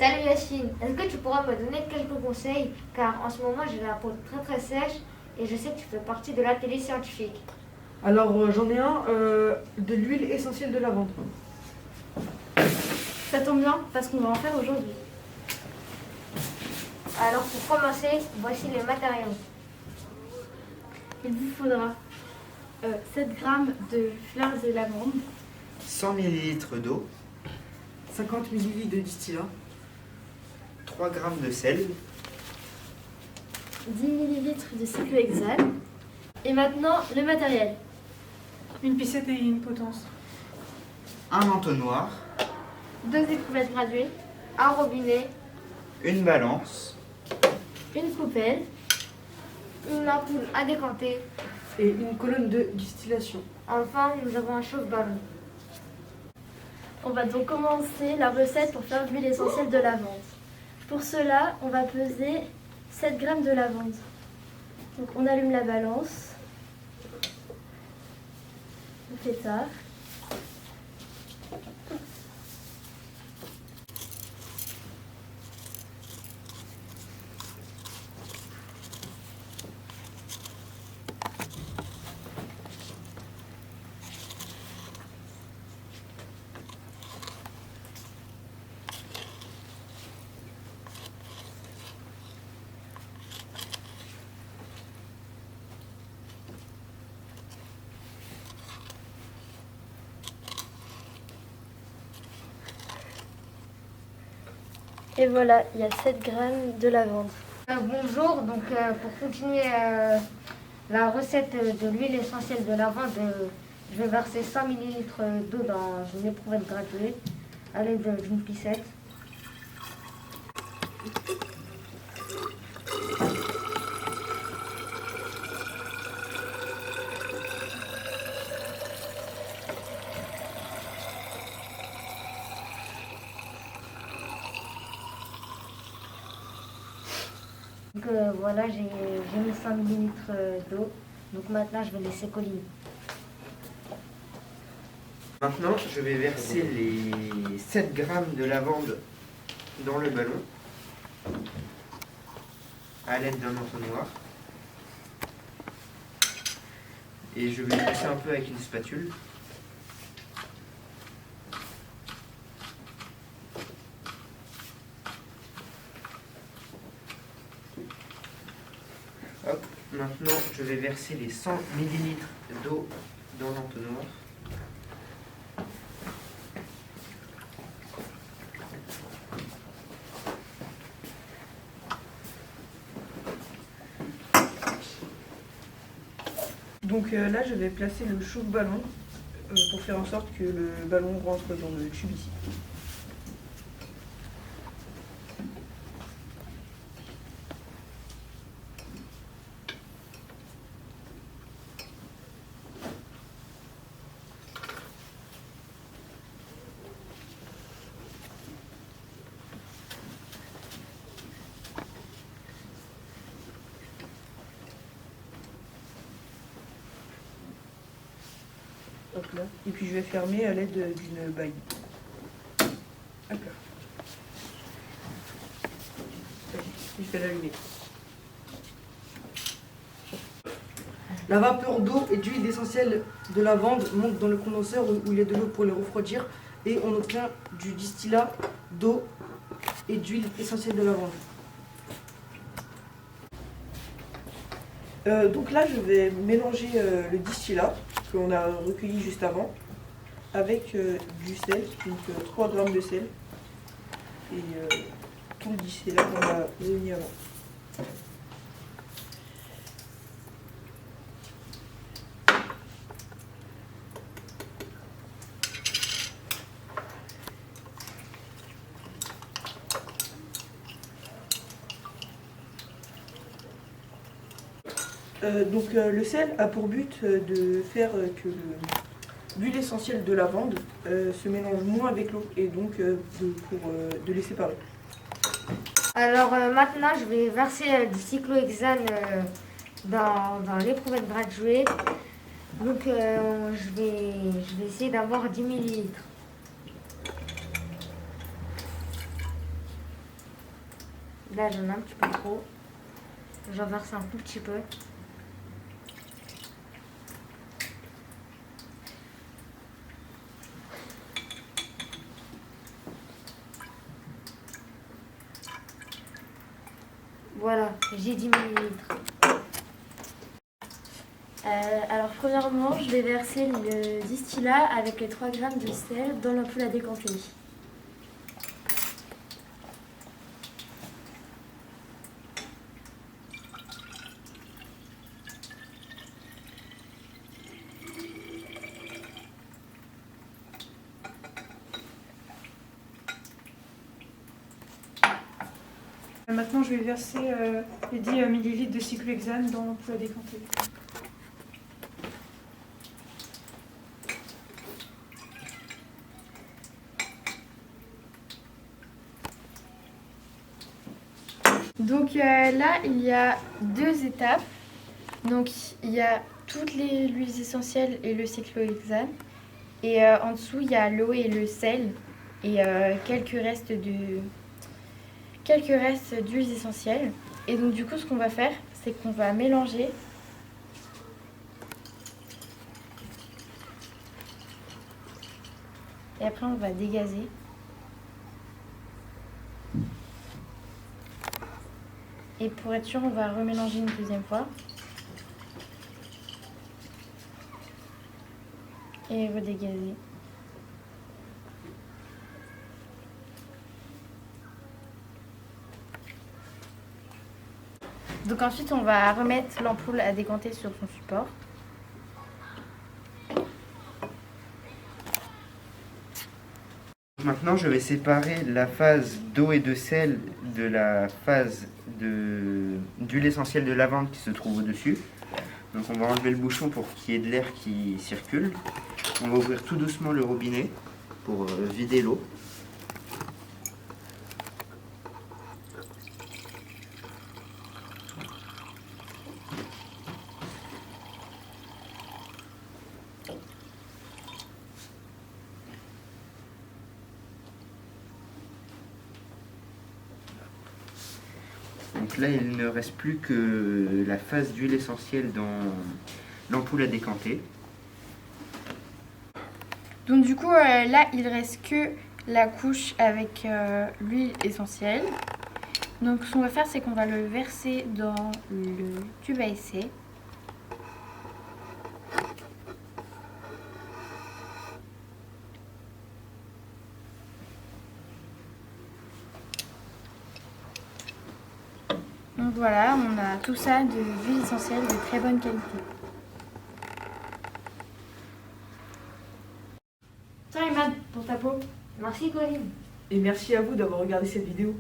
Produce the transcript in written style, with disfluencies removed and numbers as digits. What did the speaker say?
Salut Yacine, est-ce que tu pourras me donner quelques conseils? Car en ce moment j'ai la peau très très sèche et je sais que tu fais partie de l'atelier scientifique. Alors j'en ai un de l'huile essentielle de lavande. Ça tombe bien parce qu'on va en faire aujourd'hui. Alors pour commencer, voici les matériaux. Il vous faudra 7 g de fleurs de lavande, 100 ml d'eau, 50 ml de distillat, 3 g de sel, 10 ml de cyclohexane. Et maintenant, le matériel. Une piscette et une potence. un entonnoir, 2 éprouvettes graduées, Un robinet, une balance, une coupelle, une ampoule à décanter. et une colonne de distillation. Enfin, nous avons un chauffe-ballon. On va donc commencer la recette pour faire de l'huile essentielle de lavande. Pour cela, on va peser 7 g de lavande. Donc on allume la balance, le fêtard. Et voilà, il y a 7 g de lavande. Bonjour, donc pour continuer la recette de l'huile essentielle de lavande, je vais verser 100 ml d'eau dans une éprouvette graduée à l'aide d'une piscette. Donc voilà, j'ai mis 100 ml d'eau. Donc maintenant, je vais laisser couler. Maintenant, je vais verser les 7 g de lavande dans le ballon à l'aide d'un entonnoir. Et je vais pousser un peu avec une spatule. Hop, maintenant, je vais verser les 100 ml d'eau dans l'entonnoir. Donc là, je vais placer le chauffe-ballon pour faire en sorte que le ballon rentre dans le tube ici. Hop là. Et puis je vais fermer à l'aide d'une baille. Hop là. Je vais l'allumer. La vapeur d'eau et d'huile essentielle de lavande monte dans le condenseur où il y a de l'eau pour les refroidir et on obtient du distillat d'eau et d'huile essentielle de lavande. Donc là, je vais mélanger le distillat qu'on a recueilli juste avant avec du sel, donc 3 g de sel et tout le distillat qu'on a réuni avant. Donc le sel a pour but de faire que l'huile essentielle de lavande se mélange moins avec l'eau et donc de les séparer. Alors maintenant, je vais verser du cyclohexane dans l'éprouvette graduée. Donc je vais essayer d'avoir 10 ml. Là, j'en ai un petit peu trop. J'en verse un tout petit peu. Voilà, j'ai 10 millilitres. Alors premièrement, je vais verser le distillat avec les 3 grammes de sel dans l'ampoule à décanter. Maintenant, je vais verser les 10 millilitres de cyclohexane dans l'ampoule à décanter. Donc là, il y a 2 étapes. Donc il y a toutes les huiles essentielles et le cyclohexane. Et en dessous, il y a l'eau et le sel et quelques restes d'huiles essentielles. Et donc du coup, ce qu'on va faire, c'est qu'on va mélanger. Et après, on va dégazer. Et pour être sûr, on va remélanger une deuxième fois. Et redégazer. Donc ensuite, on va remettre l'ampoule à décanter sur son support. Maintenant, je vais séparer la phase d'eau et de sel de la phase d'huile essentielle de lavande qui se trouve au-dessus. Donc on va enlever le bouchon pour qu'il y ait de l'air qui circule. On va ouvrir tout doucement le robinet pour vider l'eau. Donc là, il ne reste plus que la phase d'huile essentielle dans l'ampoule à décanter. Donc du coup, là, il reste que la couche avec l'huile essentielle. Donc ce qu'on va faire, c'est qu'on va le verser dans le tube à essai. Donc voilà, on a tout ça de l'huile essentielle de très bonne qualité. Tiens, Imad, pour ta peau. Merci, Colline. Et merci à vous d'avoir regardé cette vidéo.